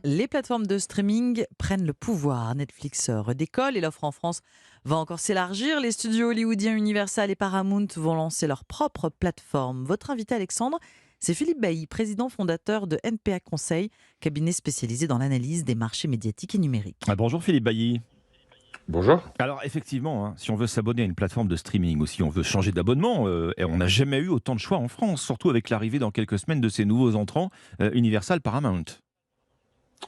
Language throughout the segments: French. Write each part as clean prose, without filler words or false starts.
Les plateformes de streaming prennent le pouvoir. Netflix redécolle et l'offre en France va encore s'élargir. Les studios hollywoodiens Universal et Paramount vont lancer leur propre plateforme. Votre invité Alexandre, c'est Philippe Bailly, président fondateur de NPA Conseil, cabinet spécialisé dans l'analyse des marchés médiatiques et numériques. Bonjour Philippe Bailly. Bonjour. Alors effectivement, si on veut s'abonner à une plateforme de streaming ou si on veut changer d'abonnement, et on n'a jamais eu autant de choix en France, surtout avec l'arrivée dans quelques semaines de ces nouveaux entrants, Universal Paramount.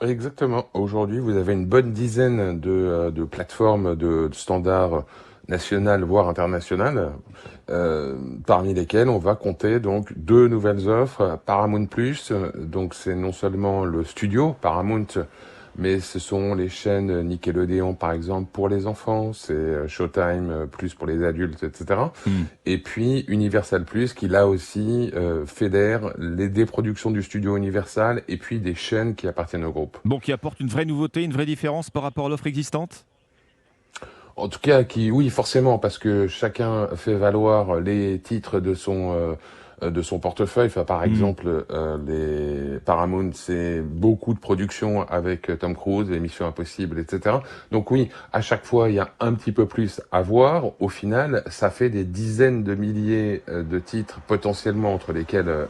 Exactement. Aujourd'hui, vous avez une bonne dizaine de plateformes de standards nationales, voire internationales, parmi lesquelles on va compter donc deux nouvelles offres. Paramount+, donc c'est non seulement le studio Paramount, mais ce sont les chaînes Nickelodeon, par exemple, pour les enfants, c'est Showtime, plus pour les adultes, etc. Hmm. Et puis Universal+, qui là aussi fédère des productions du studio Universal et puis des chaînes qui appartiennent au groupe. Bon, qui apporte une vraie nouveauté, une vraie différence par rapport à l'offre existante ? En tout cas, oui, forcément, parce que chacun fait valoir les titres de son portefeuille. Enfin, par exemple, les Paramount, c'est beaucoup de productions avec Tom Cruise, les Missions Impossibles, etc. Donc oui, à chaque fois, il y a un petit peu plus à voir. Au final, ça fait des dizaines de milliers de titres potentiellement entre lesquels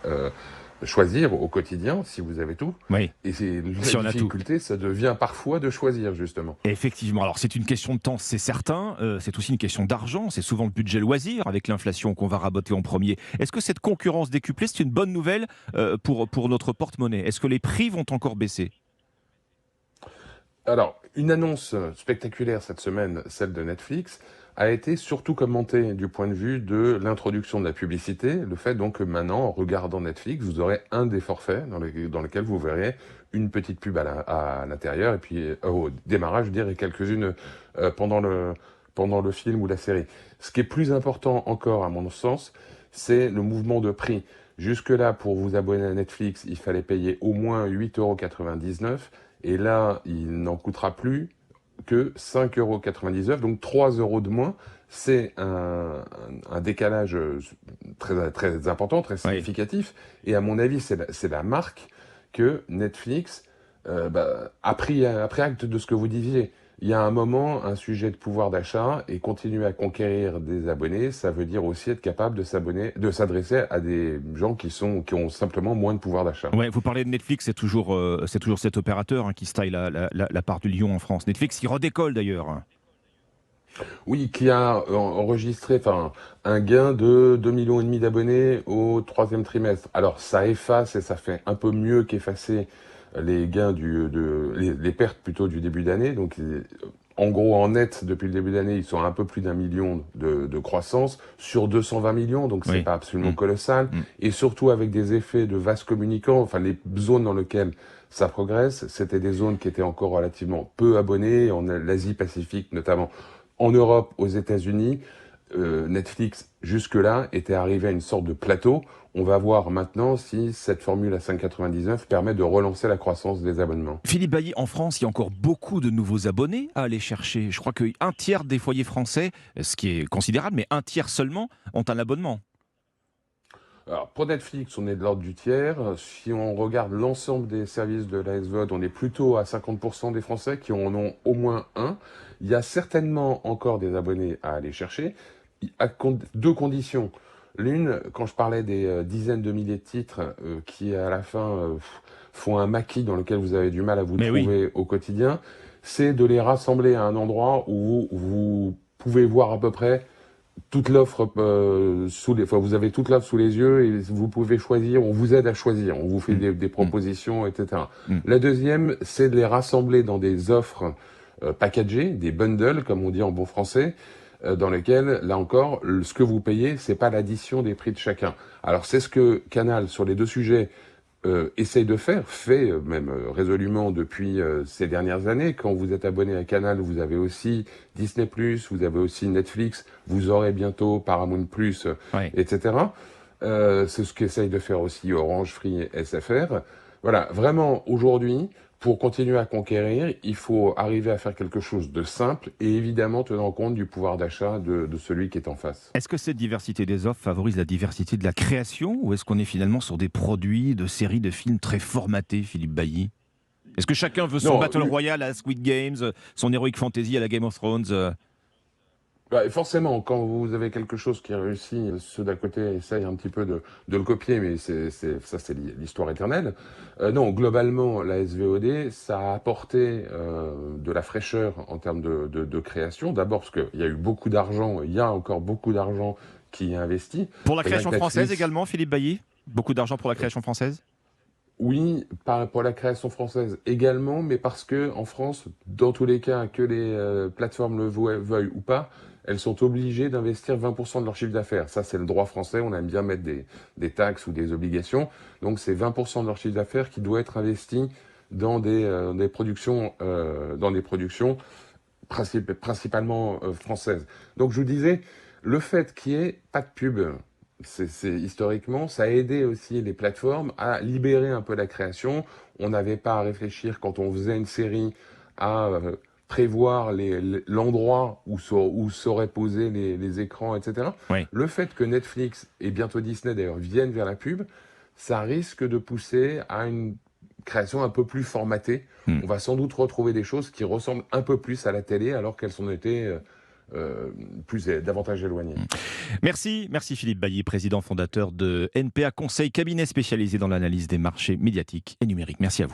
choisir au quotidien, si vous avez tout. Oui. Et Si on la a tout. difficulté, ça devient parfois de choisir, justement. Effectivement, alors c'est une question de temps, c'est certain, c'est aussi une question d'argent, c'est souvent le budget loisir avec l'inflation qu'on va raboter en premier. Est-ce que cette concurrence décuplée, c'est une bonne nouvelle pour notre porte-monnaie ? Est-ce que les prix vont encore baisser ? Alors, une annonce spectaculaire cette semaine, celle de Netflix, a été surtout commentée du point de vue de l'introduction de la publicité. Le fait donc que maintenant, en regardant Netflix, vous aurez un des forfaits dans lequel vous verrez une petite pub à l'intérieur et puis au démarrage, je dirais quelques-unes pendant le film ou la série. Ce qui est plus important encore, à mon sens, c'est le mouvement de prix. Jusque-là, pour vous abonner à Netflix, il fallait payer au moins 8,99 €. Et là, il n'en coûtera plus que 5,99 €, donc 3 € de moins. C'est un décalage très, très important, très Oui. significatif. Et à mon avis, c'est la marque que Netflix a pris acte de ce que vous disiez. Il y a un moment, un sujet de pouvoir d'achat, et continuer à conquérir des abonnés, ça veut dire aussi être capable de s'adresser à des gens qui ont simplement moins de pouvoir d'achat. Ouais, vous parlez de Netflix, c'est toujours cet opérateur qui se taille la part du lion en France. Netflix qui redécolle d'ailleurs. Oui, qui a enregistré un gain de 2,5 millions d'abonnés au troisième trimestre. Alors ça efface et ça fait un peu mieux qu'effacer les gains les pertes plutôt du début d'année. Donc en gros, en net, depuis le début d'année, ils sont à un peu plus d'1 million de croissance sur 220 millions, donc c'est Oui. pas absolument colossal. Mm. Et surtout avec des effets de vases communicants, enfin les zones dans lesquelles ça progresse, c'était des zones qui étaient encore relativement peu abonnées, en l'Asie-Pacifique notamment. En Europe, aux États-Unis, Netflix, jusque-là, était arrivé à une sorte de plateau. On va voir maintenant si cette formule à 5,99 permet de relancer la croissance des abonnements. Philippe Bailly, en France, il y a encore beaucoup de nouveaux abonnés à aller chercher. Je crois qu'un tiers des foyers français, ce qui est considérable, mais un tiers seulement, ont un abonnement. Alors, pour Netflix, on est de l'ordre du tiers. Si on regarde l'ensemble des services de la SVOD, on est plutôt à 50% des Français qui en ont au moins un. Il y a certainement encore des abonnés à aller chercher, à deux conditions. L'une, quand je parlais des dizaines de milliers de titres qui, à la fin, font un maquis dans lequel vous avez du mal à vous Mais oui. trouver au quotidien, c'est de les rassembler à un endroit où vous pouvez voir à peu près toute l'offre vous avez toute l'offre sous les yeux et vous pouvez choisir, on vous aide à choisir, on vous fait des propositions, etc. Mm. La deuxième, c'est de les rassembler dans des offres packagées, des bundles, comme on dit en bon français, dans lesquels, là encore, ce que vous payez, c'est pas l'addition des prix de chacun. Alors c'est ce que Canal, sur les deux sujets, essaye de faire, fait même résolument depuis ces dernières années. Quand vous êtes abonné à Canal, vous avez aussi Disney+, vous avez aussi Netflix, vous aurez bientôt Paramount+, Ouais. etc. C'est ce qu'essaye de faire aussi Orange, Free et SFR. Voilà, vraiment, aujourd'hui, pour continuer à conquérir, il faut arriver à faire quelque chose de simple et évidemment tenant compte du pouvoir d'achat de celui qui est en face. Est-ce que cette diversité des offres favorise la diversité de la création ou est-ce qu'on est finalement sur des produits, de séries, de films très formatés, Philippe Bailly ? Est-ce que chacun veut son Non, Battle Royale à Squid Games, son Heroic Fantasy à la Game of Thrones? forcément, quand vous avez quelque chose qui réussit, ceux d'à côté essayent un petit peu de le copier, mais ça, c'est l'histoire éternelle. Non, globalement, la SVOD, ça a apporté de la fraîcheur en termes de création. D'abord parce qu'il y a eu beaucoup d'argent, il y a encore beaucoup d'argent qui est investi. Pour la Et là, création Netflix, française également, Philippe Bailly? Beaucoup d'argent pour la création française? oui, pour la création française également, mais parce que en France, dans tous les cas, que les plateformes le veuillent ou pas, elles sont obligées d'investir 20% de leur chiffre d'affaires. Ça, c'est le droit français. On aime bien mettre des taxes ou des obligations. Donc, c'est 20% de leur chiffre d'affaires qui doit être investi dans des productions, principalement françaises. Donc, je vous disais, le fait qu'il n'y ait pas de pub, historiquement, ça a aidé aussi les plateformes à libérer un peu la création. On n'avait pas à réfléchir quand on faisait une série à prévoir l'endroit où seraient posés les écrans, etc. Oui. Le fait que Netflix et bientôt Disney d'ailleurs viennent vers la pub, ça risque de pousser à une création un peu plus formatée. On va sans doute retrouver des choses qui ressemblent un peu plus à la télé alors qu'elles sont été davantage éloignées. Merci Philippe Bailly, président fondateur de NPA Conseil, cabinet spécialisé dans l'analyse des marchés médiatiques et numériques. Merci à vous.